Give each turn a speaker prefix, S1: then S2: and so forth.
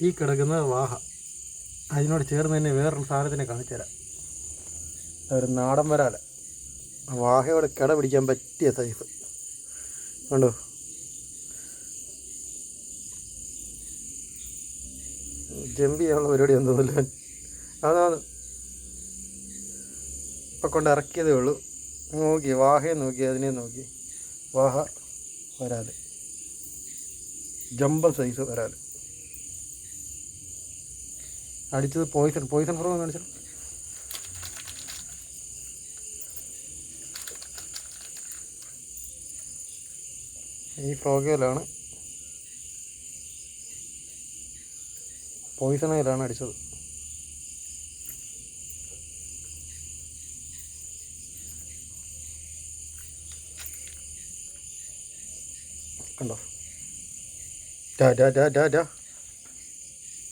S1: ഈ കിടക്കുന്നത് വാഹ. അതിനോട് ചേർന്ന് തന്നെ വേറൊരു സാധനത്തിനെ കാണിച്ചു തരാം. ഒരു നാടൻ വരാല, വാഹയോട് കിട പിടിക്കാൻ പറ്റിയ സൈസ് കണ്ടോ. ജമ്പ് ചെയ്യാനുള്ള പരിപാടി ഒന്നുമില്ല. അതാണ് ഇപ്പം കൊണ്ട് ഇറക്കിയതേ ഉള്ളൂ. നോക്കി വാഹയെ നോക്കി, അതിനെ നോക്കി. വാഹ വരാൽ, ജമ്പ സൈസ് വരാൽ. അടിച്ചത് പോയിസൺ ഫ്രോ കാണിച്ചു. ഈ ഫ്രോഗയിലാണ്, പോയിസണയിലാണ് അടിച്ചത്. കണ്ടോ.